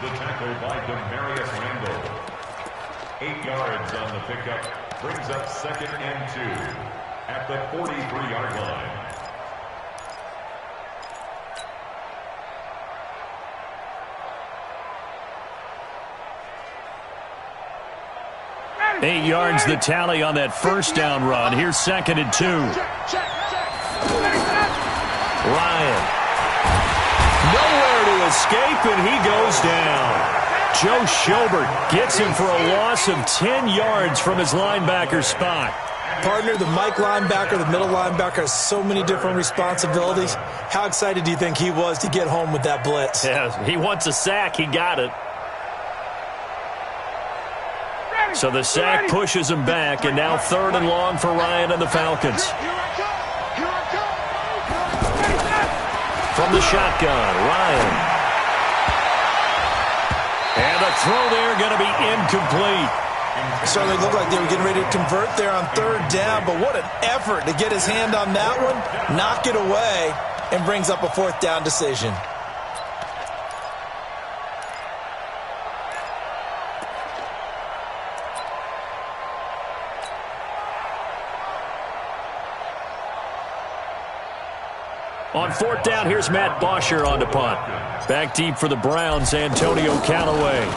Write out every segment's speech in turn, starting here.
the tackle by Demarius Randall. 8 yards on the pickup. Brings up 2nd and 2 at the 43-yard line. Eight yards the tally on that first down run. Here's 2nd and 2. Ryan. Nowhere to escape, and he goes down. Joe Schobert gets him for a loss of 10 yards from his linebacker spot. Partner, the Mike linebacker, the middle linebacker has so many different responsibilities. How excited do you think he was to get home with that blitz? Yeah, he wants a sack. He got it. So the sack pushes him back, and now 3rd and long for Ryan and the Falcons. From the shotgun, Ryan. And the throw there going to be incomplete. It certainly looked like they were getting ready to convert there on 3rd down, but what an effort to get his hand on that one, knock it away, and brings up a 4th down decision. On 4th down, here's Matt Bosher on the punt. Back deep for the Browns, Antonio Callaway.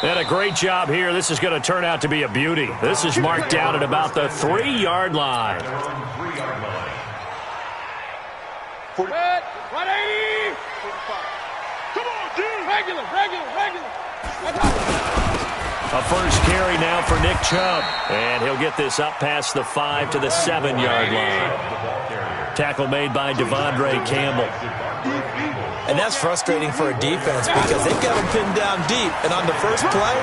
And a great job here. This is going to turn out to be a beauty. This is marked down at about the 3-yard line. 180! Come on, dude! Regular! A first carry now for Nick Chubb. And he'll get this up past the 5 to the 7-yard line. Tackle made by Devondre Campbell. And that's frustrating for a defense because they've got them pinned down deep. And on the first play,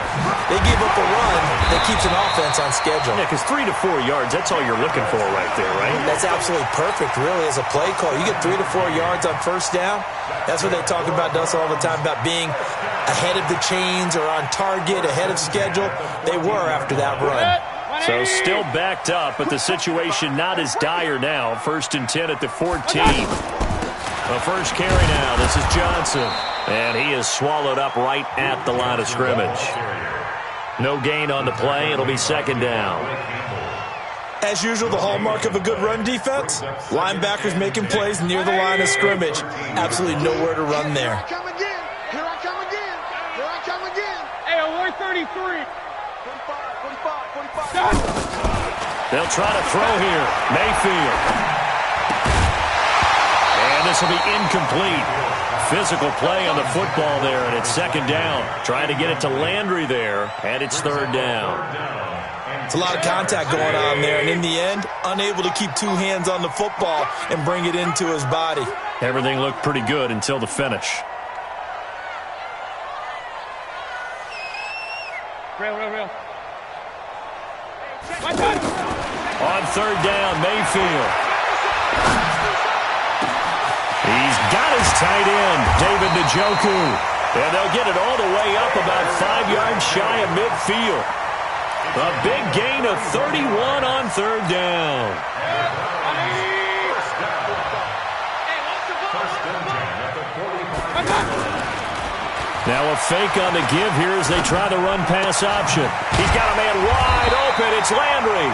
they give up a run that keeps an offense on schedule. Yeah, because 3 to 4 yards, that's all you're looking for right there, right? That's absolutely perfect, really, as a play call. You get 3 to 4 yards on first down. That's what they talk about to us all the time, about being ahead of the chains or on target, ahead of schedule. They were after that run. So still backed up, but the situation not as dire now. 1st and 10 at the 14. The first carry now. This is Johnson. And he is swallowed up right at the line of scrimmage. No gain on the play. It'll be 2nd down. As usual, the hallmark of a good run defense, linebackers making plays near the line of scrimmage. Absolutely nowhere to run there. Here I come again. Hey, 133. 45. They'll try to throw here. Mayfield. And this will be incomplete. Physical play on the football there, and it's 2nd down. Trying to get it to Landry there, and it's 3rd down. It's a lot of contact going on there, and in the end, unable to keep 2 hands on the football and bring it into his body. Everything looked pretty good until the finish. Real. On 3rd down, Mayfield. He's got his tight end, David Njoku. And they'll get it all the way up about 5 yards shy of midfield. A big gain of 31 on 3rd down. Now a fake on the give here as they try the run-pass option. He's got a man wide open. It's Landry.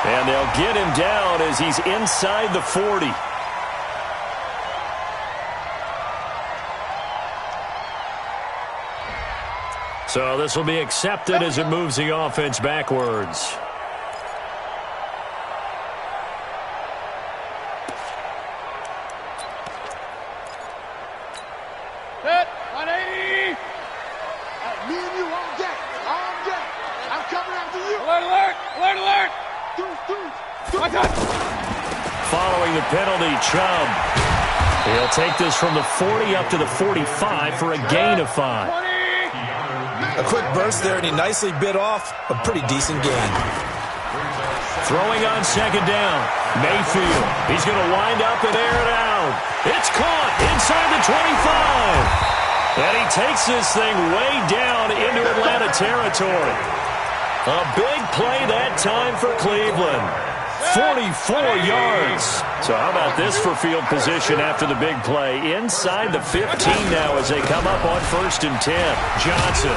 And they'll get him down as he's inside the 40. So this will be accepted as it moves the offense backwards. Set, 180. Me and you on deck. I'm coming after you. Alert. Following the penalty, Chubb. He'll take this from the 40 up to the 45 for a gain of 5. A quick burst there, and he nicely bit off a pretty decent gain. Throwing on 2nd down. Mayfield. He's going to wind up and air it out. It's caught inside the 25. And he takes this thing way down into Atlanta territory. A big play that time for Cleveland. 44 yards. So how about this for field position after the big play? Inside the 15 now as they come up on 1st and 10. Johnson.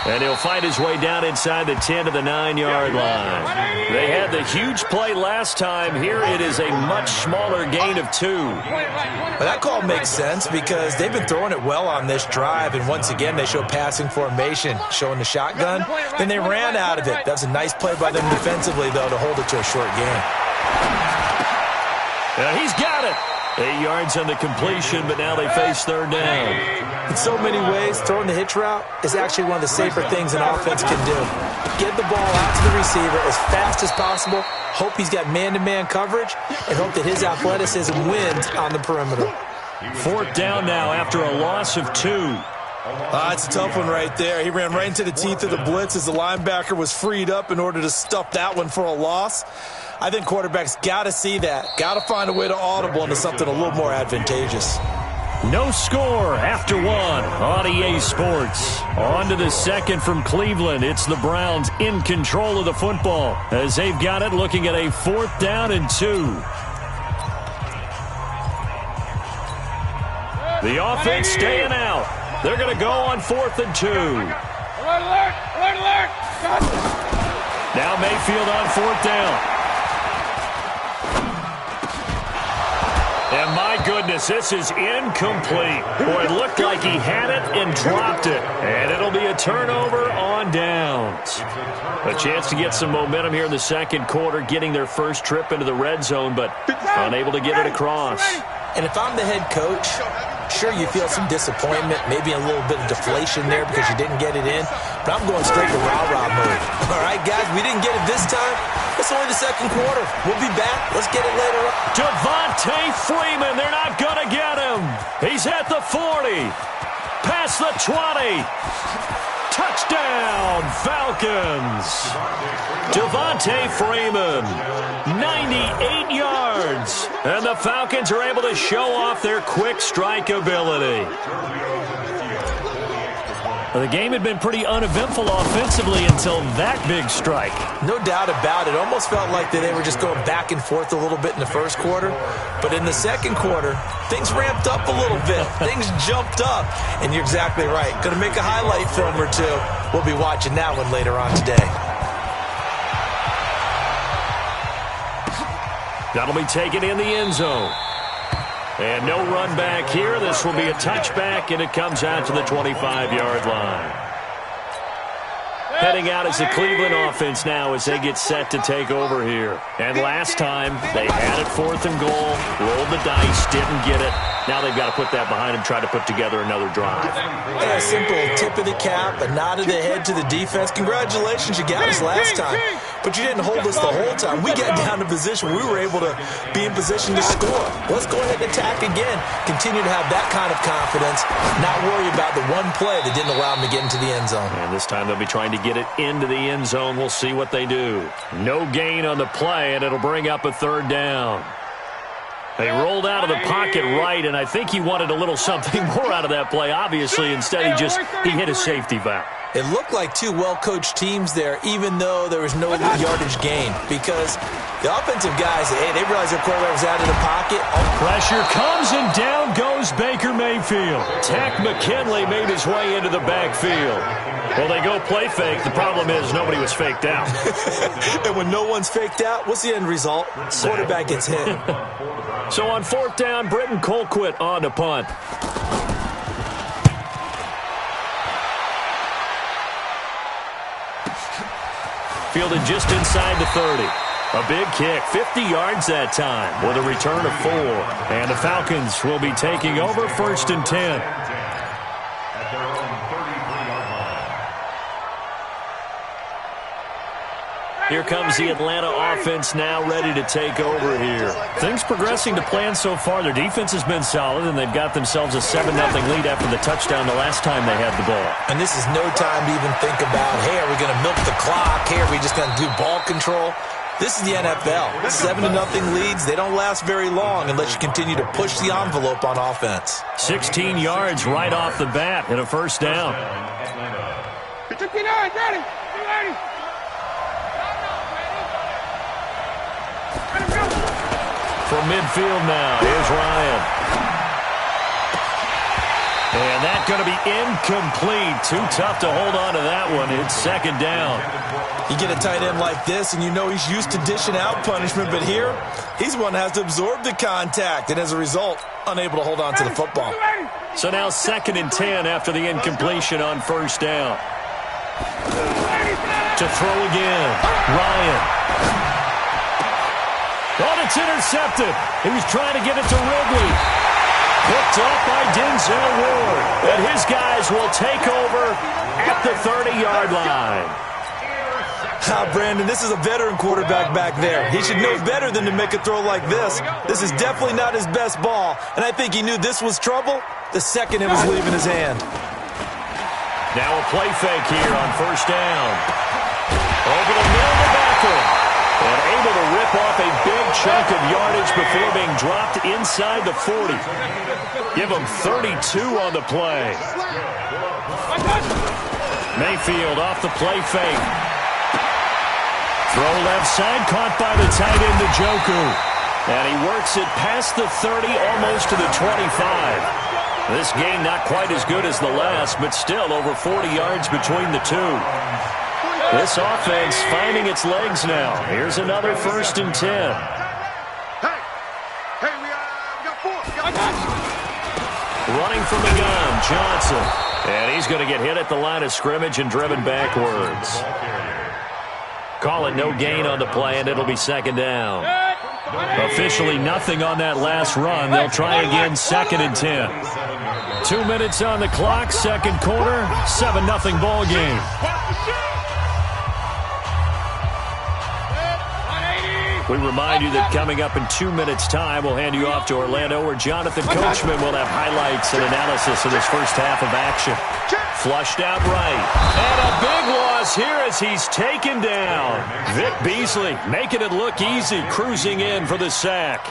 And he'll find his way down inside the 10 to the 9-yard line. They had the huge play last time. Here it is a much smaller gain of 2. Well, that call makes sense because they've been throwing it well on this drive, and once again they show passing formation, showing the shotgun. Then they ran out of it. That's a nice play by them defensively, though, to hold it to a short gain. He's got it. 8 yards on the completion, but now they face 3rd down. In so many ways, throwing the hitch route is actually one of the safer things an offense can do. Get the ball out to the receiver as fast as possible, hope he's got man-to-man coverage, and hope that his athleticism wins on the perimeter. 4th down now after a loss of 2. It's a tough one right there. He ran right into the teeth of the blitz as the linebacker was freed up in order to stuff that one for a loss. I think quarterbacks got to see that. Got to find a way to audible into something a little more advantageous. No score after 1 on EA Sports. On to the second from Cleveland. It's the Browns in control of the football as they've got it looking at a 4th down and 2. The offense staying out. They're going to go on 4th and 2. Alert, alert, alert. Now Mayfield on 4th down. And my goodness, this is incomplete. Boy, it looked like he had it and dropped it. And it'll be a turnover on downs. A chance to get some momentum here in the 2nd quarter, getting their first trip into the red zone, but unable to get it across. And if I'm the head coach, sure, you feel some disappointment, maybe a little bit of deflation there because you didn't get it in, but I'm going straight to rah-rah mode. All right, guys, we didn't get it this time. It's only the 2nd quarter. We'll be back. Let's get it later on. Devontae Freeman, they're not going to get him. He's at the 40, past the 20. Touchdown, Falcons. Devontae Freeman, 98 yards. And the Falcons are able to show off their quick strike ability. The game had been pretty uneventful offensively until that big strike. No doubt about it. Almost felt like they were just going back and forth a little bit in the 1st quarter. But in the 2nd quarter, things ramped up a little bit. Things jumped up. And you're exactly right. Going to make a highlight film or two. We'll be watching that one later on today. That'll be taken in the end zone. And no run back here. This will be a touchback, and it comes out to the 25-yard line. Heading out as the Cleveland offense now as they get set to take over here. And last time, they had it 4th and goal, rolled the dice, didn't get it. Now they've got to put that behind them, try to put together another drive. Yeah, a simple tip of the cap, a nod of the head to the defense. Congratulations, you got us last time. But you didn't hold us the whole time. We got down to position. We were able to be in position to score. Let's go ahead and attack again. Continue to have that kind of confidence. Not worry about the one play that didn't allow them to get into the end zone. And this time they'll be trying to get it into the end zone. We'll see what they do. No gain on the play, and it'll bring up a 3rd down. They rolled out of the pocket right, and I think he wanted a little something more out of that play. Obviously, instead he hit a safety valve. It looked like two well-coached teams there, even though there was no yardage gain, because the offensive guys, hey, they realized their quarterback was out of the pocket. Pressure comes, and down goes Baker Mayfield. Tack McKinley made his way into the backfield. Well, they go play fake. The problem is nobody was faked out. And when no one's faked out, what's the end result? Quarterback gets hit. So on 4th down, Britton Colquitt on to punt. Fielded just inside the 30. A big kick, 50 yards that time with a return of 4. And the Falcons will be taking over 1st and 10. At their own 33-yard line. Here comes the Atlanta offense now ready to take over here. Things progressing to plan so far. Their defense has been solid, and they've got themselves a 7-0 lead after the touchdown the last time they had the ball. And this is no time to even think about, hey, are we going to milk the clock? Hey, are we just going to do ball control? This is the NFL. 7-0 leads. They don't last very long unless you continue to push the envelope on offense. 16 yards right off the bat and a 1st down. 59, ready. From midfield now, here's Ryan. And that's going to be incomplete. Too tough to hold on to that one. It's second down. You get a tight end like this, and you know he's used to dishing out punishment, but here, he's the one that has to absorb the contact, and as a result, unable to hold on to the football. So now 2nd and 10 after the incompletion on first down. To throw again, Ryan. Oh, it's intercepted. He was trying to get it to Ridley. Picked up by Denzel Ward. And his guys will take over at the 30-yard line. Brandon, this is a veteran quarterback back there. He should know better than to make a throw like this. This is definitely not his best ball, and I think he knew this was trouble the second it was leaving his hand. Now a play fake here on first down. Over the middle of the backer. And able to rip off a big chunk of yardage before being dropped inside the 40. Give him 32 on the play. Mayfield off the play fake. Throw left side, caught by the tight end, Njoku. And he works it past the 30, almost to the 25. This game not quite as good as the last, but still over 40 yards between the two. This offense finding its legs now. Here's another 1st and 10. Hey, we got 4. Running from the gun, Johnson. And he's going to get hit at the line of scrimmage and driven backwards. Call it no gain on the play, and it'll be second down. Officially nothing on that last run. They'll try again, 2nd and 10. 2 minutes on the clock, second quarter, 7-0 ball game. We remind you that coming up in 2 minutes' time, we'll hand you off to Orlando, where Jonathan Coachman will have highlights and analysis of this first half of action. Flushed out right. And a big loss here as he's taken down. Vic Beasley making it look easy, cruising in for the sack.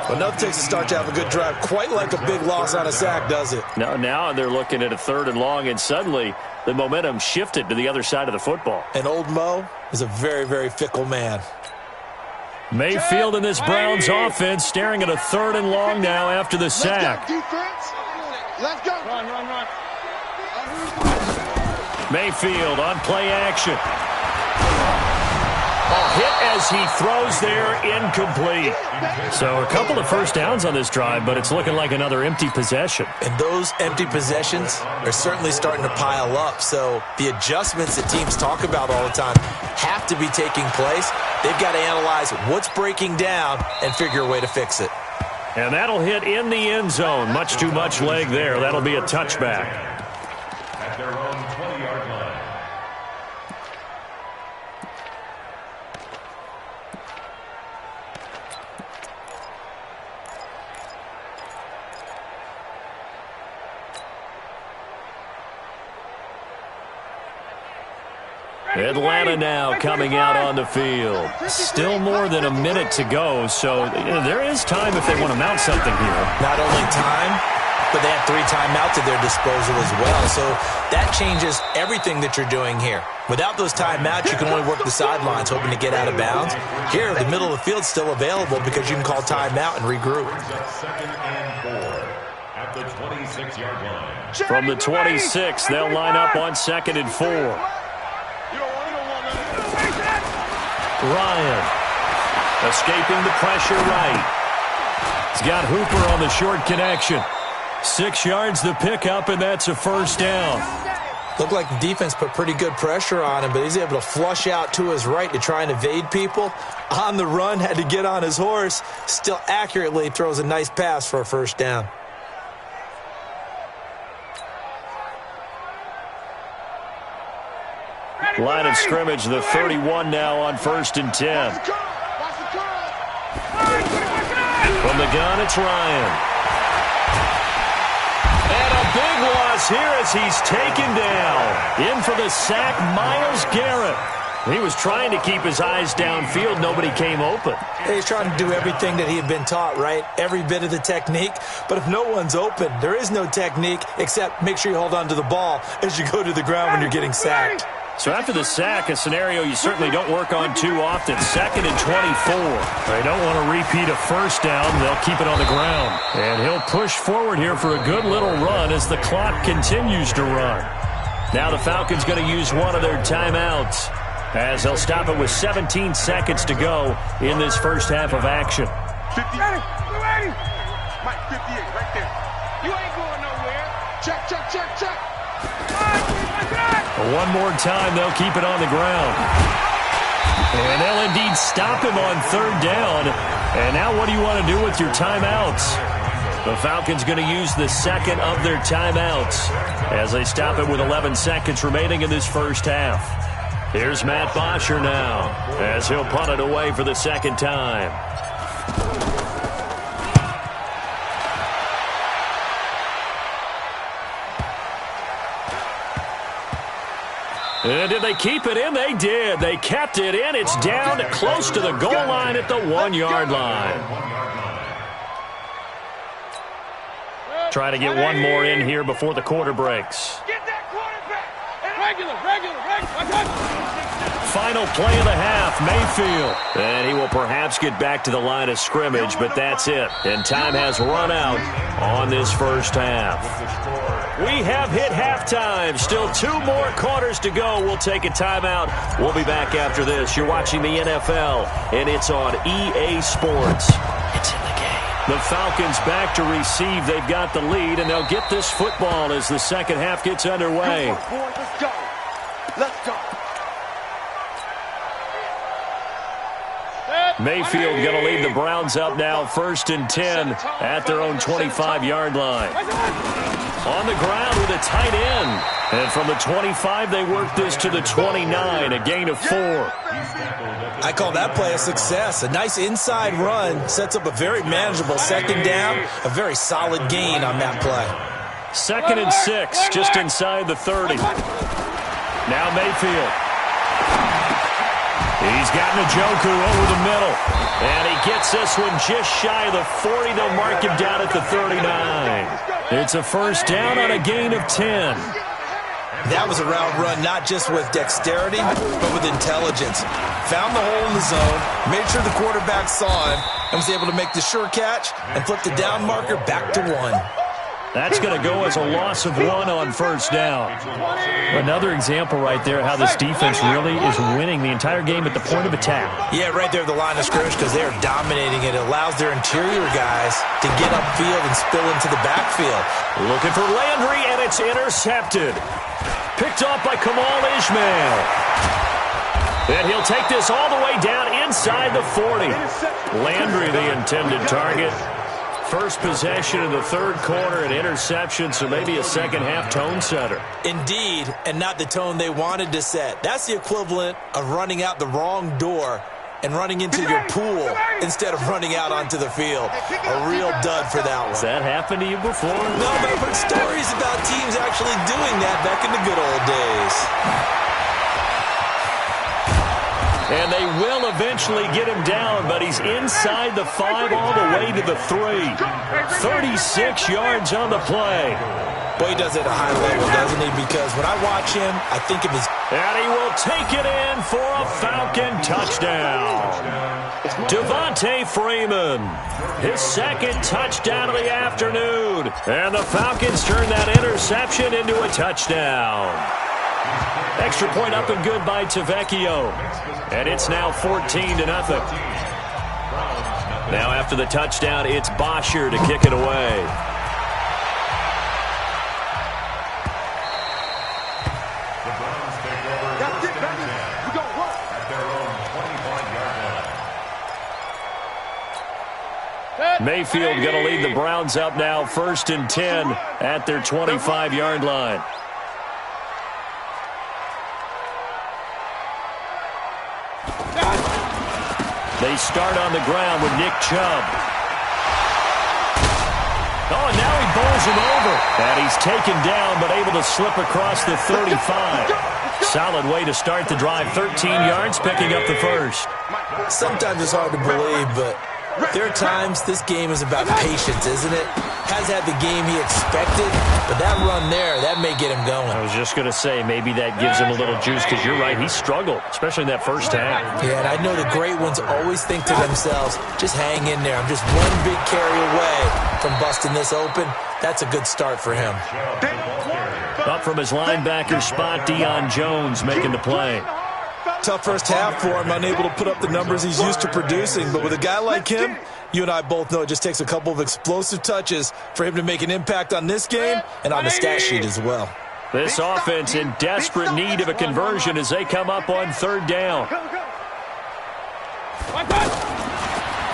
Well, nothing takes a start to have a good drive quite like a big loss on a sack, does it? No, now they're looking at a 3rd and long, and suddenly the momentum shifted to the other side of the football. And old Mo is a very, very fickle man. Mayfield in this Browns offense staring at a 3rd and long now after the sack. Let's go. Run. Mayfield on play action. A hit as he throws there, incomplete. So a couple of first downs on this drive, but it's looking like another empty possession. And those empty possessions are certainly starting to pile up. So the adjustments that teams talk about all the time have to be taking place. They've got to analyze what's breaking down and figure a way to fix it. And that'll hit in the end zone. Much too much leg there. That'll be a touchback. At their own 20-yard line. Atlanta now coming out on the field. Still more than a minute to go, so there is time if they want to mount something here. Not only time, but they have 3 timeouts at their disposal as well. So that changes everything that you're doing here. Without those timeouts, you can only work the sidelines, hoping to get out of bounds. Here, the middle of the field's still available because you can call timeout and regroup. 2nd and 4 at the 26-yard line. From the 26, they'll line up on 2nd and 4. Ryan escaping the pressure right. He's got Hooper on the short connection. 6 yards the pickup, and that's a first down. Looked like the defense put pretty good pressure on him, but he's able to flush out to his right to try and evade people. On the run, had to get on his horse. Still accurately throws a nice pass for a first down. Line of scrimmage, the 31 now on 1st and 10. From the gun, it's Ryan. And a big loss here as he's taken down. In for the sack, Myles Garrett. He was trying to keep his eyes downfield. Nobody came open. He's trying to do everything that he had been taught, right? Every bit of the technique. But if no one's open, there is no technique except make sure you hold on to the ball as you go to the ground when you're getting sacked. So after the sack, a scenario you certainly don't work on too often. 2nd and 24. They don't want to repeat a first down. They'll keep it on the ground. And he'll push forward here for a good little run as the clock continues to run. Now the Falcons going to use one of their timeouts as they'll stop it with 17 seconds to go in this first half of action. 50. Ready? Mike, 58, right there. You ain't going nowhere. Check, check, check, check. One more time, they'll keep it on the ground. And they'll indeed stop him on 3rd down. And now what do you want to do with your timeouts? The Falcons going to use the second of their timeouts as they stop it with 11 seconds remaining in this first half. Here's Matt Bosher now as he'll punt it away for the second time. And did they keep it in? They did. They kept it in. It's down close to the goal line at the 1-yard line. Try to get one more in here before the quarter breaks. Get that quarterback. Regular. Final play of the half, Mayfield. And he will perhaps get back to the line of scrimmage, but that's it. And time has run out on this first half. We have hit halftime. Still 2 more quarters to go. We'll take a timeout. We'll be back after this. You're watching the NFL, and it's on EA Sports. It's in the game. The Falcons back to receive. They've got the lead, and they'll get this football as the second half gets underway. Come on, boy, let's go. Let's go. Mayfield going to lead the Browns up now 1st and 10 at their own 25-yard line. On the ground with a tight end. And from the 25, they work this to the 29, a gain of 4. I call that play a success. A nice inside run sets up a very manageable second down, a very solid gain on that play. 2nd and 6, just inside the 30. Now Mayfield. He's got Njoku over the middle. And he gets this one just shy of the 40. They'll mark him down at the 39. It's a first down on a gain of 10. That was a route run not just with dexterity, but with intelligence. Found the hole in the zone, made sure the quarterback saw him, and was able to make the sure catch and flip the down marker back to 1. That's going to go as a loss of 1 on first down. Another example right there how this defense really is winning the entire game at the point of attack. Yeah, right there at the line of scrimmage because they are dominating it. It allows their interior guys to get upfield and spill into the backfield. Looking for Landry, and it's intercepted. Picked off by Kamal Ishmael. And he'll take this all the way down inside the 40. Landry, the intended target. First possession in the 3rd quarter, an interception, so maybe a second-half tone setter. Indeed, and not the tone they wanted to set. That's the equivalent of running out the wrong door and running into your pool instead of running out onto the field. A real dud for that one. Has that happened to you before? No, but I've heard stories about teams actually doing that back in the good old days. And they will eventually get him down, but he's inside the 5 all the way to the 3. 36 yards on the play. Boy, he does it at a high level, doesn't he? Because when I watch him, I think of his... And he will take it in for a Falcon touchdown. Devontae Freeman, his 2nd touchdown of the afternoon. And the Falcons turn that interception into a touchdown. Extra point up and good by Tavecchio. And it's now 14-0. Now after the touchdown, it's Bosher to kick it away. The Browns take over first and 10 at their own 25-yard line. Mayfield going to lead the Browns up now 1st and 10 at their 25-yard line. They start on the ground with Nick Chubb. Oh, and now he bowls him over. And he's taken down, but able to slip across the 35. Solid way to start the drive. 13 yards, picking up the first. Sometimes it's hard to believe, but there are times this game is about patience, isn't it? has had the game he expected, but that run there, that may get him going. I was just going to say, maybe that gives him a little juice, because you're right, he struggled, especially in that first half. Yeah, and I know the great ones always think to themselves, just hang in there. I'm just one big carry away from busting this open. That's a good start for him. Up from his linebacker spot, Deion Jones making the play. Tough first half for him, unable to put up the numbers he's used to producing. But with a guy like him, you and I both know it just takes a couple of explosive touches for him to make an impact on this game and on the stat sheet as well. This offense in desperate need of a conversion as they come up on third down.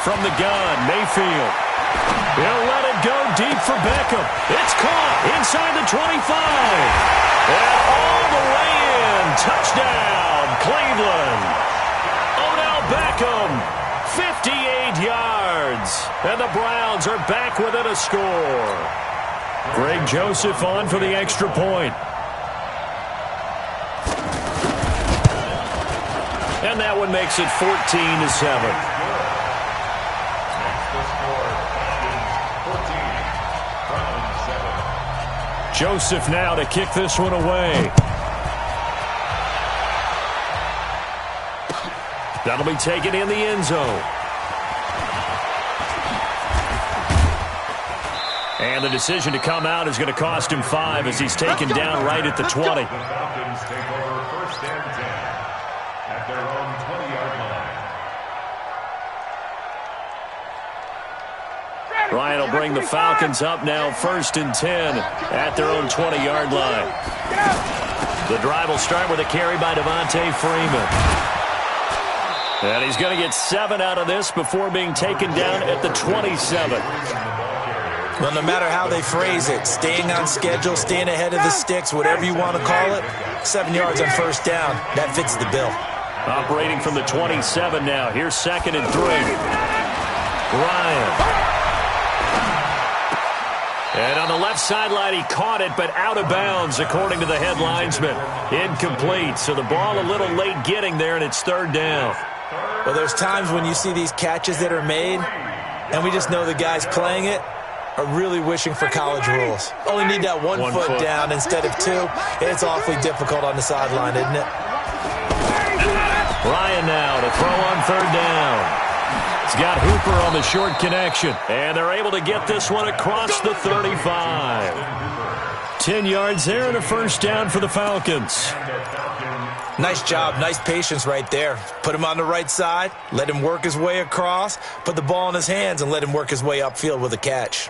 From the gun, Mayfield. He'll let it go deep for Beckham. It's caught inside the 25. And all the way in. Touchdown, Cleveland. Odell Beckham, 58 yards. And the Browns are back within a score. Greg Joseph on for the extra point. And that one makes it 14-7. Joseph now to kick this one away. That'll be taken in the end zone. And the decision to come out is going to cost him 5 as he's taken down right at the 20. The Falcons take over first and 10 at their own 20-yard line. Ryan will bring the Falcons up now first and 10 at their own 20-yard line. The drive will start with a carry by Devontae Freeman. And he's going to get 7 out of this before being taken down at the 27. Well, no matter how they phrase it, staying on schedule, staying ahead of the sticks, whatever you want to call it, 7 yards on first down, that fits the bill. Operating from the 27 now. Here's 2nd and 3. Ryan. And on the left sideline, he caught it, but out of bounds, according to the head linesman. Incomplete, so the ball a little late getting there, and it's 3rd down. Well, there's times when you see these catches that are made, and we just know the guys playing it are really wishing for college rules. Only need that one foot down instead of 2. It's awfully difficult on the sideline, isn't it? Ryan now to throw on 3rd down. He's got Hooper on the short connection, and they're able to get this one across the 35. 10 yards there and a first down for the Falcons. Nice job, nice patience right there. Put him on the right side, let him work his way across, put the ball in his hands, and let him work his way upfield with a catch.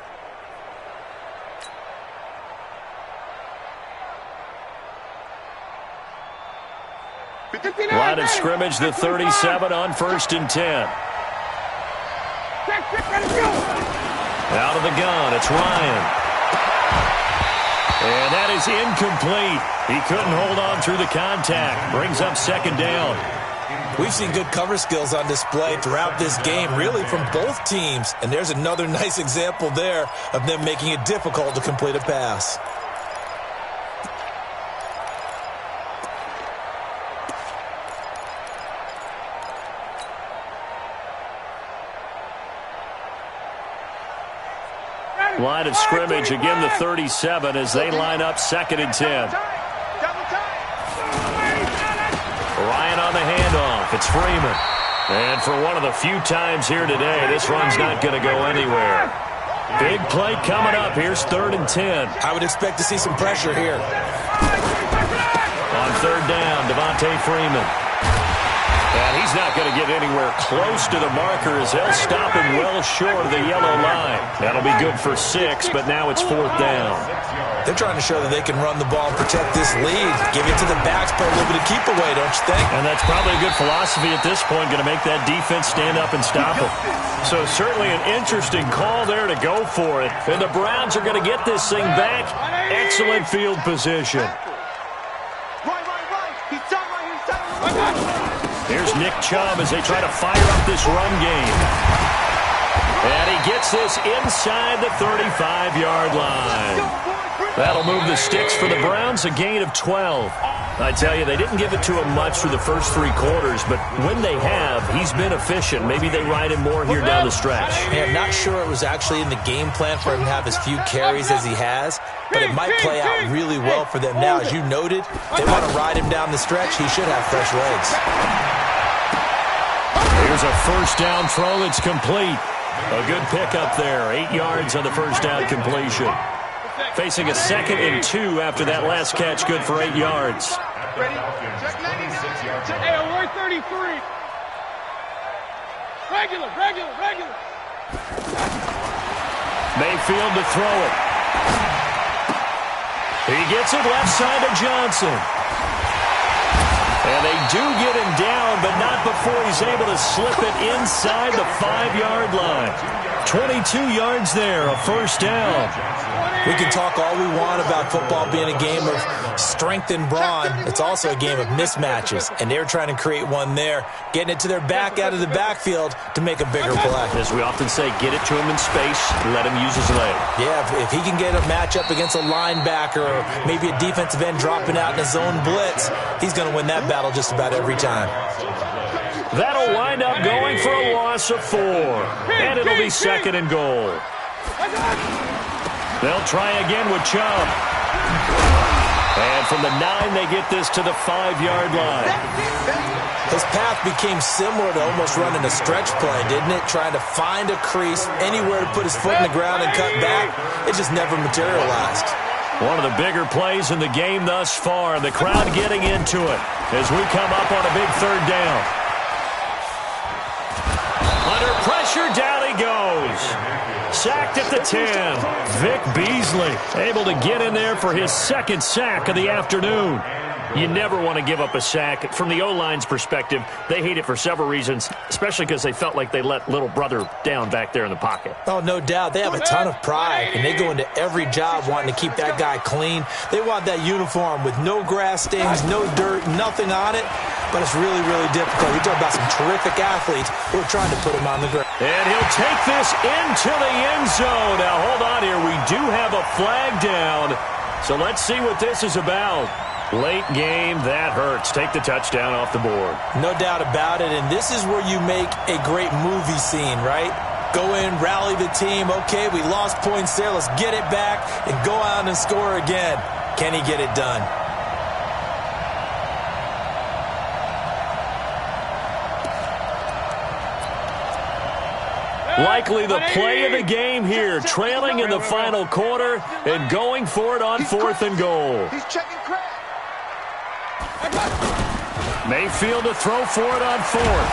Line of scrimmage, the 37 on 1st and 10. Out of the gun, it's Ryan. And that is incomplete. He couldn't hold on through the contact. Brings up 2nd down. We've seen good cover skills on display throughout this game, really from both teams. And there's another nice example there of them making it difficult to complete a pass. Line of scrimmage, again the 37 as they line up 2nd and 10. Ryan on the handoff. It's Freeman. And for one of the few times here today, this run's not going to go anywhere. Big play coming up. Here's 3rd and 10. I would expect to see some pressure here. On 3rd down, Devontae Freeman. And he's not going to get anywhere close to the marker as they'll stop him well short of the yellow line. That'll be good for 6, but now it's 4th down. They're trying to show that they can run the ball and protect this lead. Give it to the backs, put a little bit of keep away, don't you think? And that's probably a good philosophy at this point, going to make that defense stand up and stop him. So certainly an interesting call there to go for it. And the Browns are going to get this thing back. Excellent field position. Here's Nick Chubb as they try to fire up this run game. And he gets this inside the 35-yard line. That'll move the sticks for the Browns, a gain of 12. I tell you, they didn't give it to him much through the first 3 quarters, but when they have, he's been efficient. Maybe they ride him more here down the stretch. Yeah, I'm not sure it was actually in the game plan for him to have as few carries as he has, but it might play out really well for them now. As you noted, they want to ride him down the stretch. He should have fresh legs. Here's a first down throw that's complete. A good pickup there. 8 yards on the first down completion. Facing a 2nd and 2 after that last catch, good for 8 yards. Ready? Check 96. Hey, alert 33. Regular. Mayfield to throw it. He gets it left side to Johnson. And they do get him down, but not before he's able to slip it inside the 5-yard line. 22 yards there, a first down. We can talk all we want about football being a game of strength and brawn. It's also a game of mismatches, and they're trying to create one there, getting it to their back out of the backfield to make a bigger play. As we often say, get it to him in space, let him use his leg. Yeah, if he can get a matchup against a linebacker or maybe a defensive end dropping out in his own blitz, he's going to win that battle just about every time. That'll wind up going for a loss of 4, and it'll be 2nd and goal. They'll try again with Chubb. And from the 9, they get this to the 5-yard line. His path became similar to almost running a stretch play, didn't it? Trying to find a crease, anywhere to put his foot in the ground and cut back. It just never materialized. One of the bigger plays in the game thus far. The crowd getting into it as we come up on a big 3rd down. Under pressure, down he goes. Sacked at the 10. Vic Beasley able to get in there for his 2nd sack of the afternoon. You never want to give up a sack. From the O-line's perspective, they hate it for several reasons, especially because they felt like they let little brother down back there in the pocket. Oh, no doubt. They have a ton of pride, and they go into every job wanting to keep that guy clean. They want that uniform with no grass stains, no dirt, nothing on it, but it's really, really difficult. You're talking about some terrific athletes who are trying to put him on the ground. And he'll take this into the end zone. Now, hold on here. We do have a flag down, so let's see what this is about. Late game, that hurts. Take the touchdown off the board. No doubt about it, and this is where you make a great movie scene, right? Go in, rally the team. Okay, we lost points there. Let's get it back and go out and score again. Can he get it done? Likely the play of the game here, trailing in the final quarter and going for it on 4th and goal. He's checking crack. Mayfield to throw for it on 4th.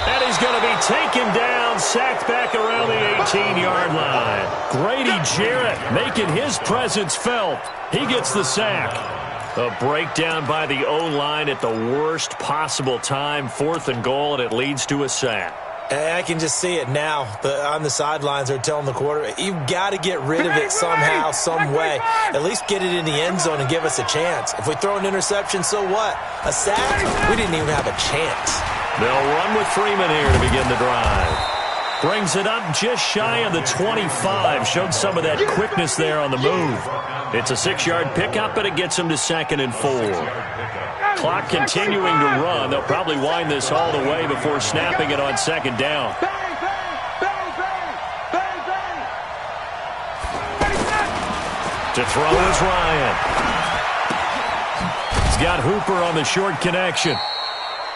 And he's going to be taken down, sacked back around the 18-yard line. Grady Jarrett making his presence felt. He gets the sack. A breakdown by the O-line at the worst possible time. 4th and goal, and it leads to a sack. I can just see it now. On the sidelines, they're telling the quarterback, you've got to get rid of it somehow, some way. At least get it in the end zone and give us a chance. If we throw an interception, so what? A sack? We didn't even have a chance. They'll run with Freeman here to begin the drive. Brings it up just shy of the 25. Showed some of that quickness there on the move. It's a 6-yard pickup, but it gets him to 2nd and 4. Clock continuing to run. They'll probably wind this all the way before snapping it on 2nd down. To throw is Ryan. He's got Hooper on the short connection.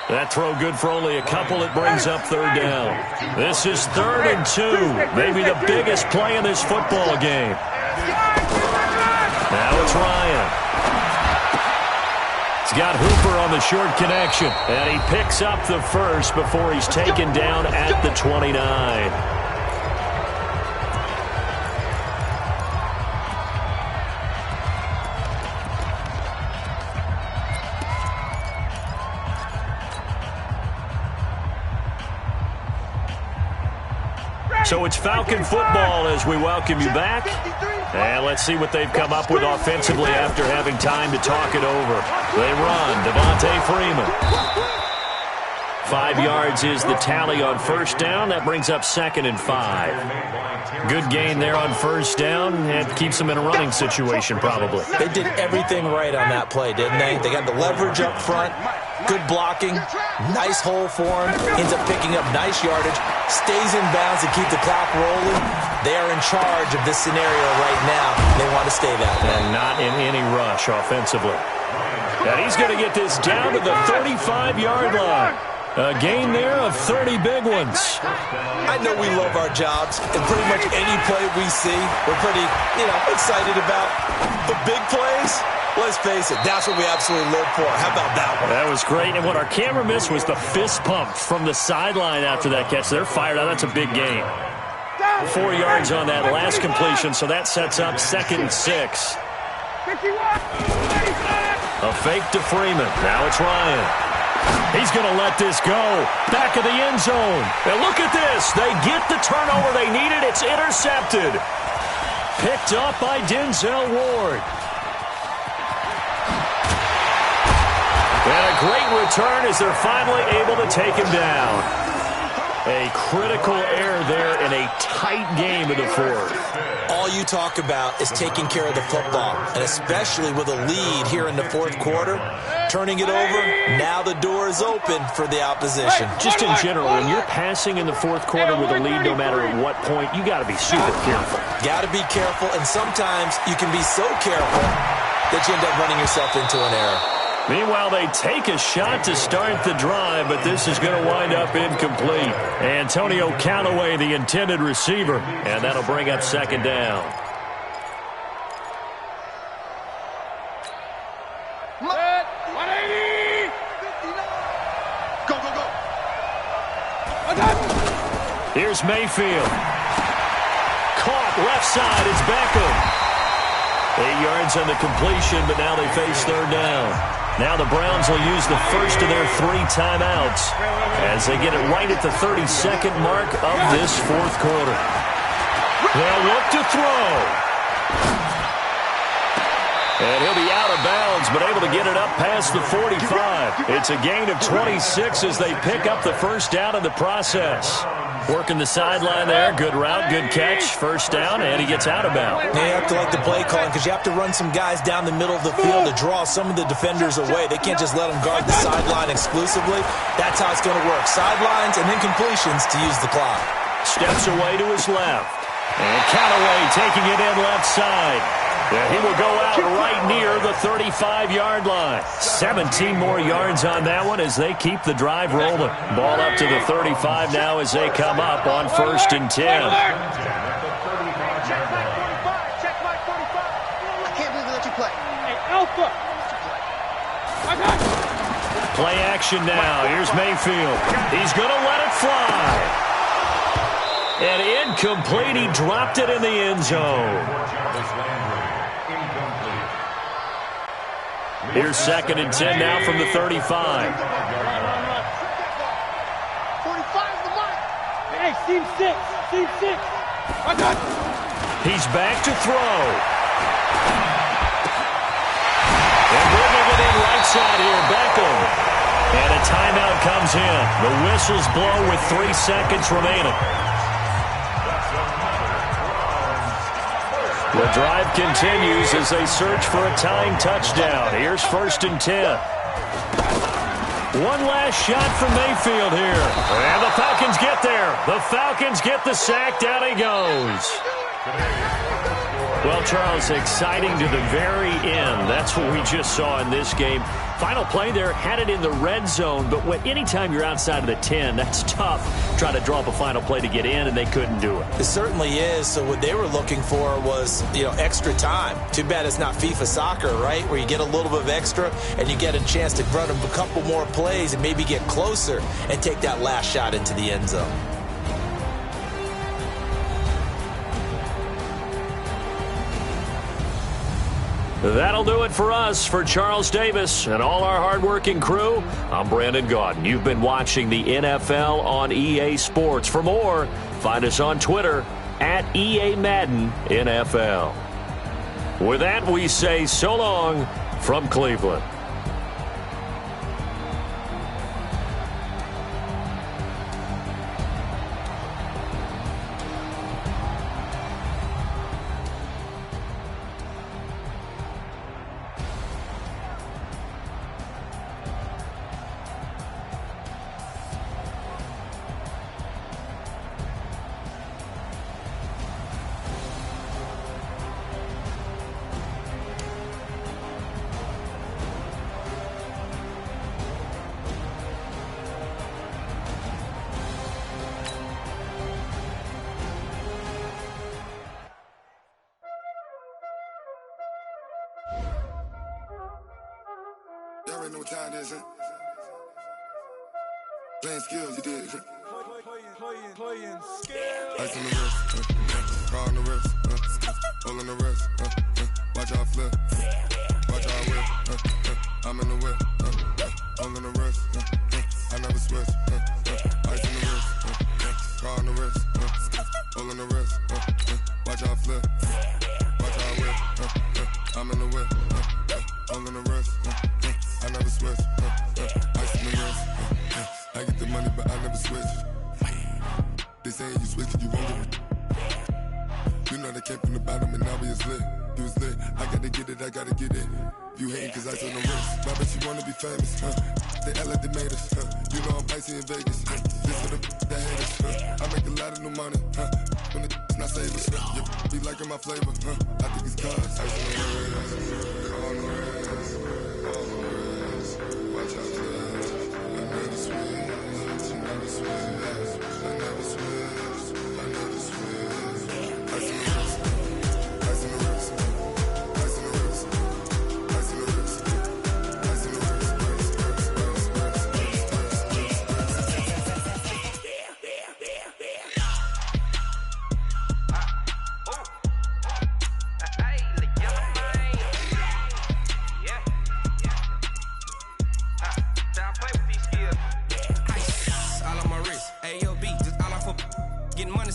That throw good for only a couple. It brings up 3rd down. This is 3rd and 2. Maybe the biggest play in this football game. Now it's Ryan. He's got Hooper on the short connection. And he picks up the first before he's taken down at the 29. So it's Falcon football as we welcome you back. And let's see what they've come up with offensively after having time to talk it over. They run. Devontae Freeman. 5 yards is the tally on first down. That brings up 2nd and 5. Good gain there on first down. And keeps them in a running situation probably. They did everything right on that play, didn't they? They got the leverage up front. Good blocking. Nice hole for him. Ends up picking up nice yardage. Stays in bounds to keep the clock rolling. They are in charge of this scenario right now. They want to stay that way. And not in any rush offensively. And he's going to get this down to the 35-yard line. A gain there of 30 big ones. I know we love our jobs, and pretty much any play we see, we're pretty, excited about. The big plays, let's face it, that's what we absolutely live for. How about that one? That was great, and what our camera missed was the fist pump from the sideline after that catch. They're fired out. That's a big gain. 4 yards on that last completion, so that sets up 2nd and 6. A fake to Freeman. Now it's Ryan. He's going to let this go. Back of the end zone. And look at this. They get the turnover they needed. It's intercepted. Picked up by Denzel Ward. And a great return as they're finally able to take him down. A critical error there in a tight game in the fourth. All you talk about is taking care of the football, and especially with a lead here in the fourth quarter, turning it over, now the door is open for the opposition. Just in general, when you're passing in the fourth quarter with a lead, no matter at what point, you got to be super careful. Got to be careful, and sometimes you can be so careful that you end up running yourself into an error. Meanwhile, they take a shot to start the drive, but this is going to wind up incomplete. Antonio Callaway, the intended receiver, and that'll bring up 2nd down. Set, 180. Go, go, go. Here's Mayfield. Caught left side. It's Beckham. 8 yards on the completion, but now they face 3rd down. Now the Browns will use the first of their 3 timeouts as they get it right at the 32nd mark of this fourth quarter. They'll look to throw. And he'll be out of bounds, but able to get it up past the 45. It's a gain of 26 as they pick up the first down in the process. Working the sideline there. Good route, good catch. First down, and he gets out of bounds. You have to like the play calling because you have to run some guys down the middle of the field to draw some of the defenders away. They can't just let them guard the sideline exclusively. That's how it's going to work. Sidelines and then completions to use the clock. Steps away to his left. And Callaway taking it in left side. Yeah, he will go out right near the 35-yard line. 17 more yards on that one as they keep the drive rolling. Ball up to the 35 now as they come up on 1st and 10. Check my 45. I can't believe they let you play. Hey, Alpha. Play action now. Here's Mayfield. He's going to let it fly. And incomplete. He dropped it in the end zone. Here's 2nd and 10 now from the 35. 45 is the mark. Hey, team 6. Team 6. He's back to throw. And bringing it in right side here, Beckham. And a timeout comes in. The whistles blow with 3 seconds remaining. The drive continues as they search for a tying touchdown. Here's 1st and 10. One last shot from Mayfield here. And the Falcons get there. The Falcons get the sack. Down he goes. Well, Charles, exciting to the very end. That's what we just saw in this game. Final play there, had it in the red zone, but anytime you're outside of the 10, that's tough. Try to draw up a final play to get in, and they couldn't do it. It certainly is. So what they were looking for was, extra time. Too bad it's not FIFA soccer, right, where you get a little bit of extra and you get a chance to run a couple more plays and maybe get closer and take that last shot into the end zone. That'll do it for us. For Charles Davis and all our hardworking crew, I'm Brandon Gaudin. You've been watching the NFL on EA Sports. For more, find us on Twitter at EA Madden NFL. With that, we say so long from Cleveland. already know what time it is, huh? Playing skills, you did. Playing skills. Ice on the wrist, car on the wrist, hole in the wrist, watch how I flip, watch how I whip, I'm in the whip, hole in the wrist, I never switch, ice on the wrist, car on the wrist, hole in the wrist, watch how I flip, watch how I whip, I'm in the whip, hole in the wrist, I never switch, ice on the wrist, I get the money but I never switch. They saying you switch it, you won't get it. You know they came from the bottom and now we is lit. You was lit, I gotta get it, I gotta get it. You hating cause ice on the wrist. I bet you wanna be famous, They act like they made us, You know I'm icy in Vegas, This for the that hate us, I make a lot of new money, When the not save us, Be liking my flavor, I think it's cause ice on the wrist, on the wrist, on the wrist. Watch out for that. I never switch, I never switch, I never switch, I never switch. Ice on the wrist, ice on the wrist, ice on the wrist, ice on the wrist, ice on the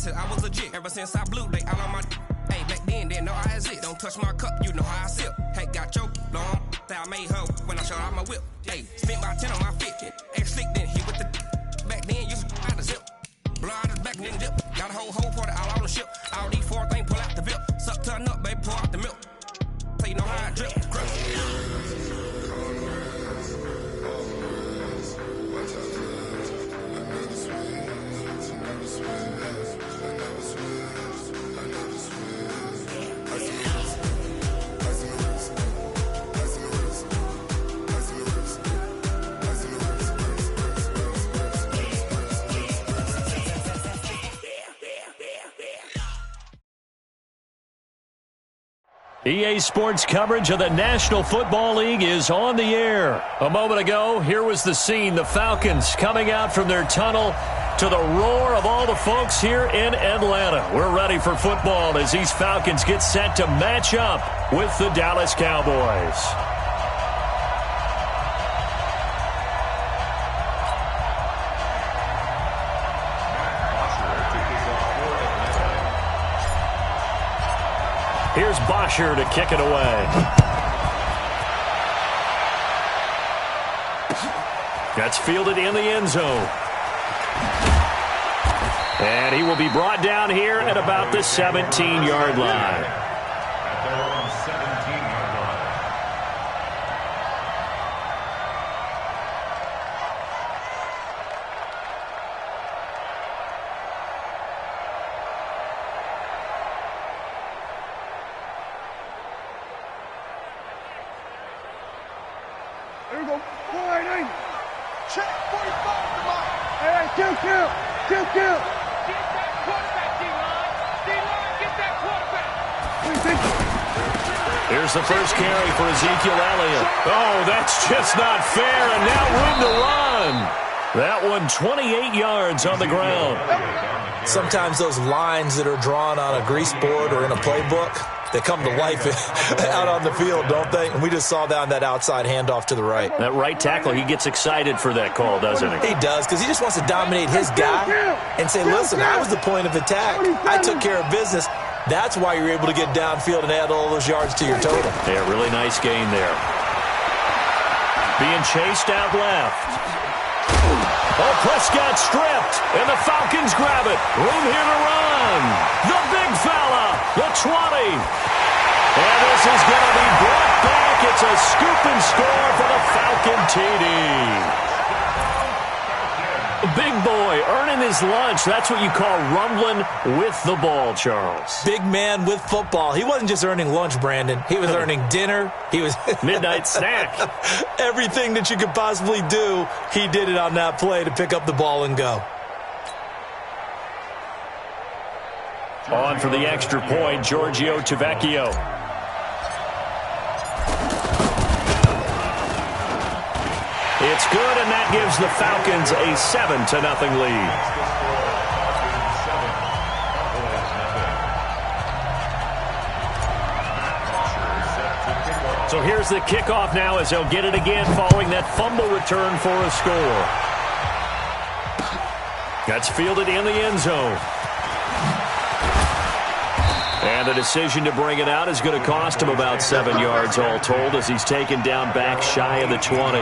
I was legit ever since I blew. They all on my. Hey, back then didn't know I had it. Don't touch my cup, you know how I sip. Hey, got choked long. That I made her when I showed out my whip. Hey, spent my 10 on my fit. X slick then hit with the. Back then used to out the zip. Blow out his back then dip. Got a whole party all on the ship. All these four things pull out the VIP. Suck turn up, baby, pour out the milk. So you know how I drip. EA Sports coverage of the National Football League is on the air. A moment ago, here was the scene. The Falcons coming out from their tunnel to the roar of all the folks here in Atlanta. We're ready for football as these Falcons get set to match up with the Dallas Cowboys. Here's Bosher to kick it away. That's fielded in the end zone. And he will be brought down here at about the 17-yard line. At their own 17-yard line. There we go. 480. Check 45 to mine. Hey, kill. Get that quarterback, D-line. D-line, get that quarterback. Here's the first carry for Ezekiel Elliott. Oh, that's just not fair, and now room to run. That one 28 yards on the ground. Sometimes those lines that are drawn on a grease board or in a playbook, they come to life out on the field, don't they? And we just saw down that outside handoff to the right. That right tackle, he gets excited for that call, doesn't he? He does, because he just wants to dominate his guy and say, listen, I was the point of attack. I took care of business. That's why you're able to get downfield and add all those yards to your total. Yeah, really nice gain there. Being chased out left. Oh, Prescott stripped, and the Falcons grab it. Room here to run. The big fella, the 20. And this is going to be brought back. It's a scoop and score for the Falcon TD. Big boy earning his lunch. That's what you call rumbling with the ball, Charles. Big man with football. He wasn't just earning lunch, Brandon. He was earning dinner. He was midnight snack. Everything that you could possibly do, he did it on that play to pick up the ball and go. On for the extra point, Giorgio Tavecchio. good, and that gives the Falcons a 7-0 lead. So here's the kickoff now as they'll get it again following that fumble return for a score. That's fielded in the end zone. And the decision to bring it out is going to cost him about 7 yards all told as he's taken down back shy of the 20.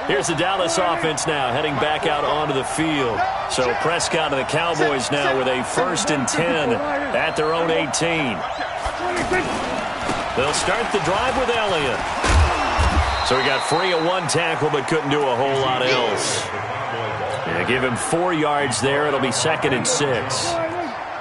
Here's the Dallas offense now heading back out onto the field. So Prescott and the Cowboys now with a 1st and 10 at their own 18. They'll start the drive with Elliott. So he got free of 1 tackle but couldn't do a whole lot else. Yeah, give him 4 yards there. It'll be 2nd and 6.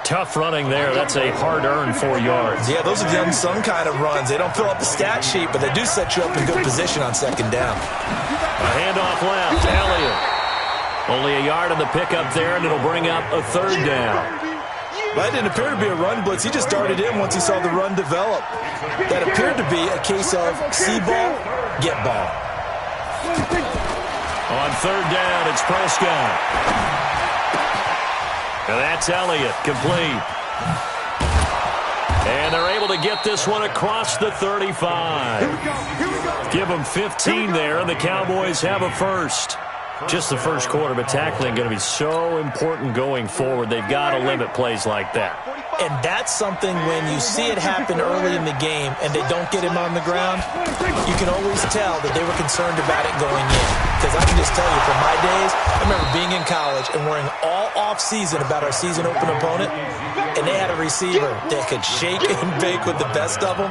Tough running there. That's a hard-earned 4 yards. Yeah, those are the unsung kind of runs. They don't fill up the stat sheet, but they do set you up in good position on 2nd down. A handoff left. Elliott. Only a yard on the pickup there, and it'll bring up a 3rd down. That didn't appear to be a run blitz. He just darted in once he saw the run develop. That appeared to be a case of see ball, get ball. On 3rd down, it's Prescott. And that's Elliott, complete. And they're able to get this one across the 35. Give them 15 there, and the Cowboys have a first. Just the first quarter, but tackling going to be so important going forward. They've got to limit plays like that. And that's something when you see it happen early in the game and they don't get him on the ground, you can always tell that they were concerned about it going in. Because I can just tell you from my days, I remember being in college and worrying all off-season about our season open opponent, and they had a receiver that could shake and bake with the best of them.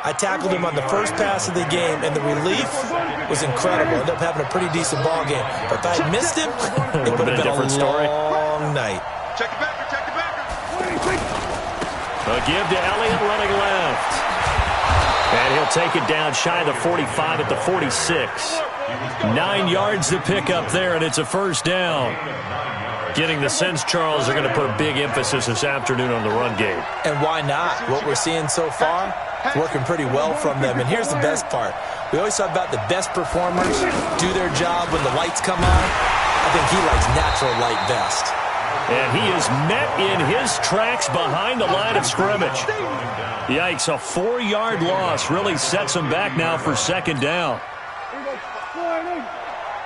I tackled him on the first pass of the game, and the relief was incredible. Ended up having a pretty decent ball game. But if I had missed him, it would have been a long night. Check the backer, check the backer. A give to Elliott running left. And he'll take it down shy of the 45 at the 46. 9 yards to pick up there, and it's a 1st down. Getting the sense, Charles, they're going to put a big emphasis this afternoon on the run game. And why not? What we're seeing so far, it's working pretty well from them. And here's the best part. We always talk about the best performers do their job when the lights come on. I think he likes natural light best. And he is met in his tracks behind the line of scrimmage. Yikes, a 4-yard loss really sets him back now for 2nd down.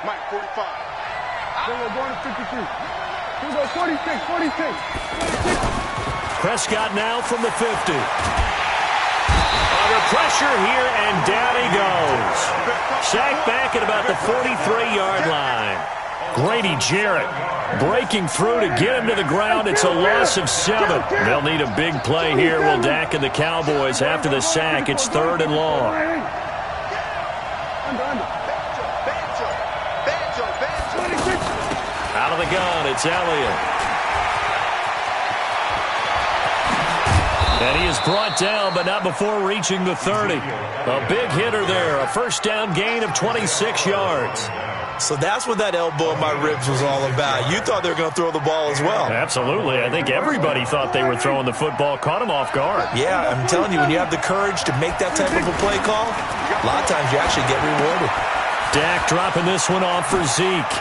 Mike, 45. Going to 53. Here we go, 46, 46. Prescott now from the 50. Under pressure here, and down he goes. Sacked back at about the 43-yard line. Grady Jarrett breaking through to get him to the ground. It's a loss of 7. They'll need a big play here, will Dak and the Cowboys after the sack. It's 3rd and long. Out of the gun, it's Elliott. And he is brought down, but not before reaching the 30. A big hitter there, a 1st down gain of 26 yards. So that's what that elbow in my ribs was all about. You thought they were going to throw the ball as well. Absolutely. I think everybody thought they were throwing the football, caught him off guard. Yeah, I'm telling you, when you have the courage to make that type of a play call, a lot of times you actually get rewarded. Dak dropping this one off for Zeke.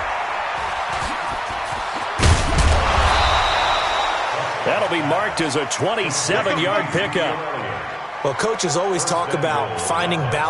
That'll be marked as a 27-yard pickup. Well, coaches always talk about finding balance.